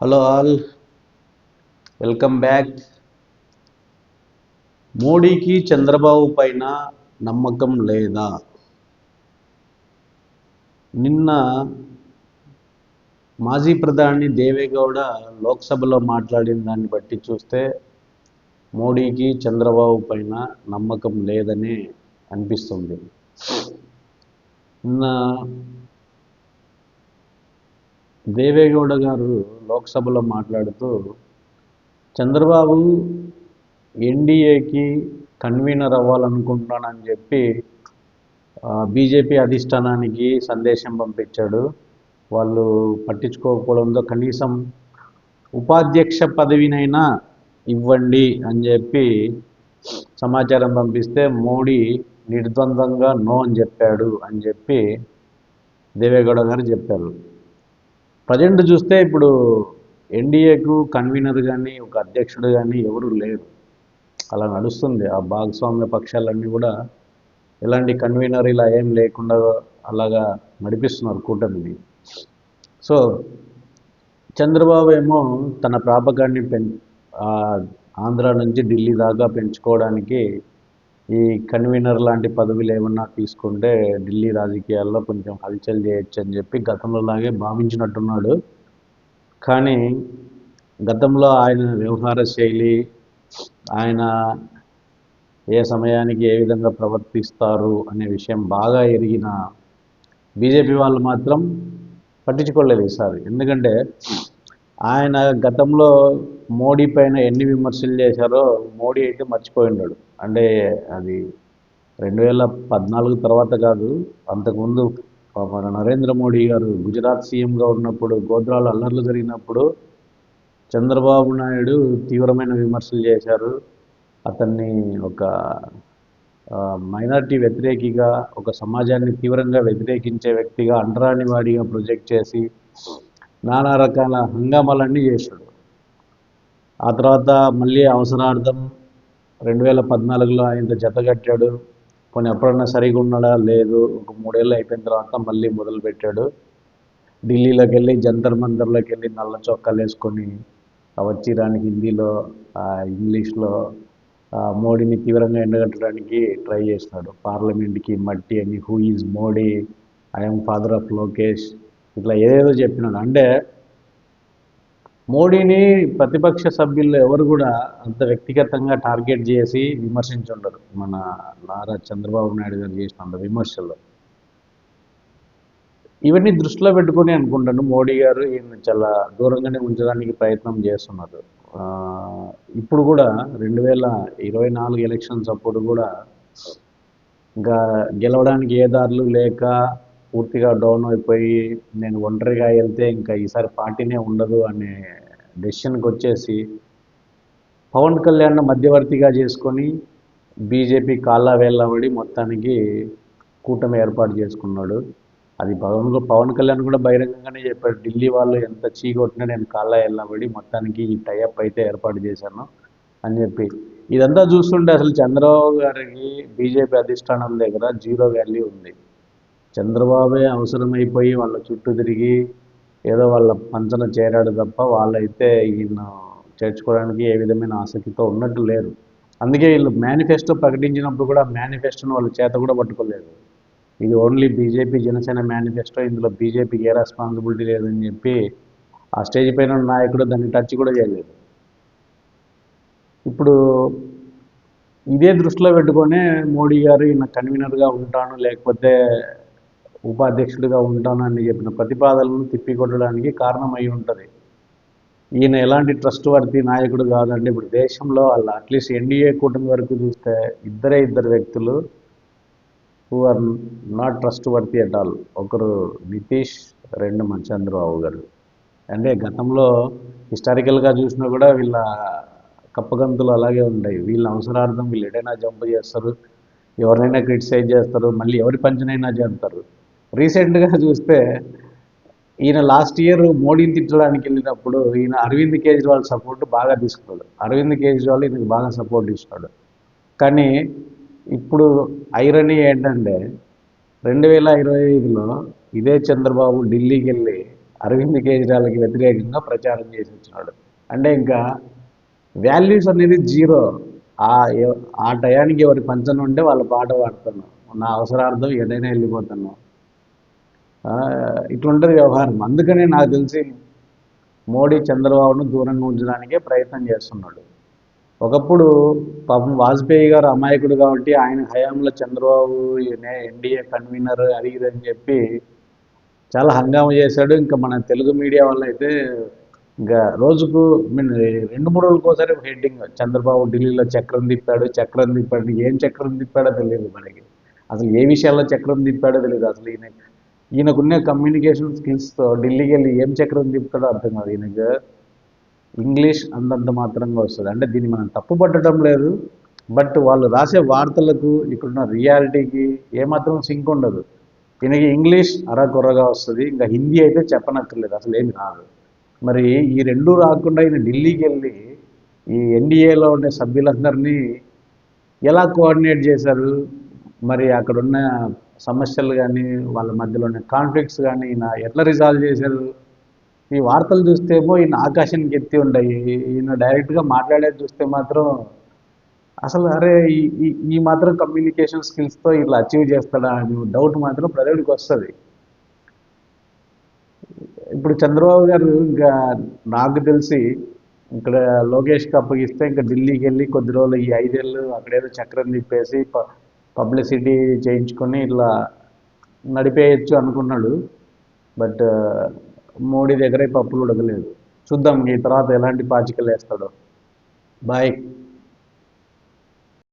Hello all, welcome back. మోడీకి చంద్రబాబు పైన నమ్మకం లేదా? నిన్న మాజీ ప్రధాని దేవేగౌడ లోక్సభలో మాట్లాడిన దాన్ని బట్టి చూస్తే మోడీకి చంద్రబాబు పైన నమ్మకం లేదని అనిపిస్తుంది. నిన్న దేవేగౌడ గారు లోక్సభలో మాట్లాడుతూ చంద్రబాబు ఎన్డీఏకి కన్వీనర్ అవ్వాలనుకుంటున్నానని చెప్పి బీజేపీ అధిష్టానానికి సందేశం పంపించాడు. వాళ్ళు పట్టించుకోకపోవడంతో కనీసం ఉపాధ్యక్ష పదవినైనా ఇవ్వండి అని చెప్పి సమాచారం పంపిస్తే మోడీ నిర్ద్వంద్వంగా నో అని చెప్పాడు అని చెప్పి దేవేగౌడ గారు చెప్పారు. ప్రజెంట్ చూస్తే ఇప్పుడు ఎన్డీఏకు కన్వీనర్ కానీ ఒక అధ్యక్షుడు కానీ ఎవరు లేరు. అలా నడుస్తుంది. ఆ భాగస్వామ్య పక్షాలన్నీ కూడా ఎలాంటి కన్వీనర్ ఇలా ఏం లేకుండా అలాగా నడిపిస్తున్నారు కూటమిని. సో చంద్రబాబు ఏమో తన ప్రాపకాన్ని ఆంధ్ర నుంచి ఢిల్లీ దాకా పెంచుకోవడానికి ఈ కన్వీనర్ లాంటి పదవులు ఏమన్నా తీసుకుంటే ఢిల్లీ రాజకీయాల్లో కొంచెం హల్చల్ చేయొచ్చు అని చెప్పి గతంలో లాగే భావించినట్టున్నాడు. కానీ గతంలో ఆయన వ్యవహార శైలి, ఆయన ఏ సమయానికి ఏ విధంగా ప్రవర్తిస్తారు అనే విషయం బాగా ఎరిగిన బీజేపీ వాళ్ళు మాత్రం పట్టించుకోలేదు ఈసారి. ఎందుకంటే ఆయన గతంలో మోడీ పైన ఎన్ని విమర్శలు చేశారో మోడీ అయితే మర్చిపోయి ఉన్నాడు. అంటే అది 2014 తర్వాత కాదు, అంతకుముందు మన నరేంద్ర మోడీ గారు గుజరాత్ సీఎంగా ఉన్నప్పుడు గోధ్రాలో అల్లర్లు జరిగినప్పుడు చంద్రబాబు నాయుడు తీవ్రమైన విమర్శలు చేశారు. అతన్ని ఒక మైనారిటీ వ్యతిరేకిగా, ఒక సమాజాన్ని తీవ్రంగా వ్యతిరేకించే వ్యక్తిగా, అంటరాని వాడిగా ప్రొజెక్ట్ చేసి నానా రకాల హంగామాలన్నీ చేశాడు. ఆ తర్వాత మళ్ళీ అవసరార్థం 2014లో ఆయనతో జతగట్టాడు. కొన్ని ఎప్పుడన్నా సరిగా ఉన్నాడా లేదు, ఒక 3 ఏళ్ళు అయిపోయిన తర్వాత మళ్ళీ మొదలుపెట్టాడు. ఢిల్లీలోకి వెళ్ళి జంతర్ మంతర్లోకి వెళ్ళి నల్ల చొక్కాలు వేసుకొని వచ్చి రాని హిందీలో ఇంగ్లీష్లో మోడీని తీవ్రంగా ఎండగట్టడానికి ట్రై చేసినాడు. పార్లమెంట్కి మట్టి అని, who is Modi, I'm father of Lokesh, ఇట్లా ఏదేదో చెప్పినాడు. అంటే మోడీని ప్రతిపక్ష సభ్యులు ఎవరు కూడా అంత వ్యక్తిగతంగా టార్గెట్ చేసి విమర్శించుండరు. మన నారా చంద్రబాబు నాయుడు గారు చేసిన విమర్శలు ఇవన్నీ దృష్టిలో పెట్టుకొని అనుకుంటాను మోడీ గారు ఈయన చాలా దూరంగానే ఉంచడానికి ప్రయత్నం చేస్తున్నారు. ఇప్పుడు కూడా 2024 ఎలక్షన్స్ అప్పుడు కూడా ఇంకా గెలవడానికి ఏ దారులు లేక పూర్తిగా డౌన్ అయిపోయి నేను ఒంటరిగా వెళ్తే ఇంకా ఈసారి పార్టీనే ఉండదు అనే డెసిషన్కి వచ్చేసి పవన్ కళ్యాణ్ మధ్యవర్తిగా చేసుకొని బీజేపీ కాళ్ళ వేళ్ళబడి మొత్తానికి కూటమి ఏర్పాటు చేసుకున్నాడు. అది పవన్ కళ్యాణ్ కూడా బహిరంగంగానే చెప్పాడు, ఢిల్లీ వాళ్ళు ఎంత చీకొట్టినా నేను కాళ్ళ వెళ్ళబడి మొత్తానికి ఈ టైఅప్ అయితే ఏర్పాటు చేశాను అని చెప్పి. ఇదంతా చూస్తుంటే అసలు చంద్రబాబు గారికి బీజేపీ అధిష్టానం దగ్గర జీరో వాల్యూ ఉంది. చంద్రబాబే అవసరమైపోయి వాళ్ళ చుట్టూ తిరిగి ఏదో వాళ్ళ పంచన చేరాడు తప్ప వాళ్ళైతే ఈయన చేర్చుకోవడానికి ఏ విధమైన ఆసక్తితో ఉన్నట్టు లేరు. అందుకే వీళ్ళు మేనిఫెస్టో ప్రకటించినప్పుడు కూడా మేనిఫెస్టోను వాళ్ళ చేత కూడా పట్టుకోలేదు. ఇది ఓన్లీ బీజేపీ జనసేన మేనిఫెస్టో, ఇందులో బీజేపీకి ఏ రెస్పాన్సిబిలిటీ లేదని చెప్పి ఆ స్టేజ్ పైన నాయకుడు దాన్ని టచ్ కూడా చేయలేదు. ఇప్పుడు ఇదే దృష్టిలో పెట్టుకొని మోడీ గారు ఈయన కన్వీనర్గా ఉంటాను లేకపోతే ఉపాధ్యక్షుడిగా ఉంటాను అని చెప్పిన ప్రతిపాదనలను తిప్పికొట్టడానికి కారణమై ఉంటుంది. ఈయన ఎలాంటి ట్రస్ట్ వర్తి నాయకుడు కాదండి. ఇప్పుడు దేశంలో వాళ్ళ అట్లీస్ట్ ఎన్డీఏ కూటమి వరకు చూస్తే ఇద్దరు వ్యక్తులు who are not trustworthy at all. ఒకరు నితీష్, రెండు మన చంద్రబాబు గారు. అంటే గతంలో హిస్టారికల్గా చూసినా కూడా వీళ్ళ కప్పగంతులు అలాగే ఉంటాయి. వీళ్ళ అవసరార్థం వీళ్ళు ఎడైనా జంప్ చేస్తారు, ఎవరినైనా క్రిటిసైజ్ చేస్తారు, మళ్ళీ ఎవరి పంచనైనా చేస్తారు. రీసెంట్గా చూస్తే ఈయన లాస్ట్ ఇయర్ మోడీని తిట్టడానికి వెళ్ళినప్పుడు ఈయన అరవింద్ కేజ్రీవాల్ సపోర్ట్ బాగా తీసుకున్నాడు. అరవింద్ కేజ్రీవాల్ ఈయనకు బాగా సపోర్ట్ ఇస్తాడు. కానీ ఇప్పుడు ఐరనీ ఏంటంటే 2025లో ఇదే చంద్రబాబు ఢిల్లీకి వెళ్ళి అరవింద్ కేజ్రీవాల్కి వ్యతిరేకంగా ప్రచారం చేసి వచ్చినాడు. అంటే ఇంకా వాల్యూస్ అనేది జీరో. ఆ ఆ టయానికి ఎవరి పంచన ఉంటే వాళ్ళ పాట పాడుతున్నాం, నా అవసరార్థం ఎటైనా వెళ్ళిపోతున్నాం. ఇట్లుంటుంది వ్యవహారం. అందుకనే నాకు తెలిసి మోడీ చంద్రబాబును దూరంగా ఉంచడానికే ప్రయత్నం చేస్తున్నాడు. ఒకప్పుడు పాపం వాజ్పేయి గారు అమాయకుడు కాబట్టి ఆయన హయాంలో చంద్రబాబు ఎన్డీఏ కన్వీనర్ అది ఇది అని చెప్పి చాలా హంగామా చేశాడు. ఇంకా మన తెలుగు మీడియా వల్ల అయితే ఇంకా రోజుకు మీన్ 2-3 రోజులకోసారి హెడ్డింగ్, చంద్రబాబు ఢిల్లీలో చక్రం తిప్పాడు, చక్రం తిప్పాడు. ఏం చక్రం తిప్పాడో తెలియదు మనకి. అసలు ఏ విషయాల్లో చక్రం తిప్పాడో తెలియదు. అసలు ఈయనకున్న కమ్యూనికేషన్ స్కిల్స్తో ఢిల్లీకి వెళ్ళి ఏం చక్రం తిప్పుతాడో అర్థం కాదు. ఈయనకు ఇంగ్లీష్ అంతంత మాత్రంగా వస్తుంది. అంటే దీన్ని మనం తప్పు పట్టడం లేదు, బట్ వాళ్ళు రాసే వార్తలకు ఇక్కడున్న రియాలిటీకి ఏమాత్రం సింక్ ఉండదు. ఈయనకి ఇంగ్లీష్ అరకొరగా వస్తుంది, ఇంకా హిందీ అయితే చెప్పనక్కర్లేదు, అసలు ఏమి రాదు. మరి ఈ రెండూ రాకుండా ఈయన ఢిల్లీకి వెళ్ళి ఈ ఎన్డీఏలో ఉండే సభ్యులందరినీ ఎలా కోఆర్డినేట్ చేశారు, మరి అక్కడున్న సమస్యలు కానీ వాళ్ళ మధ్యలో ఉన్న కాన్ఫ్లిక్ట్స్ కానీ ఈయన ఎట్లా రిజాల్వ్ చేశారు? ఈ వార్తలు చూస్తేమో ఈయన ఆకాశానికి ఎత్తి ఉంటాయి, ఈయన డైరెక్ట్గా మాట్లాడేది చూస్తే మాత్రం అసలు అరే ఈ మాత్రం కమ్యూనికేషన్ స్కిల్స్తో ఇట్లా అచీవ్ చేస్తాడా అని డౌట్ మాత్రం ప్రజలకు వస్తుంది. ఇప్పుడు చంద్రబాబు గారు ఇంకా నాకు తెలిసి ఇక్కడ లోకేష్కి అప్పగిస్తే ఇంకా ఢిల్లీకి వెళ్ళి కొద్ది రోజులు ఈ 5 ఏళ్ళు అక్కడేదో చక్రం తిప్పేసి పబ్లిసిటీ చేయించుకొని ఇట్లా నడిపేయచ్చు అనుకున్నాడు. బట్ మోడీ దగ్గర పప్పులు ఉడకలేదు. చూద్దాం ఈ తర్వాత ఎలాంటి పాచికలు వేస్తాడో. బాయ్.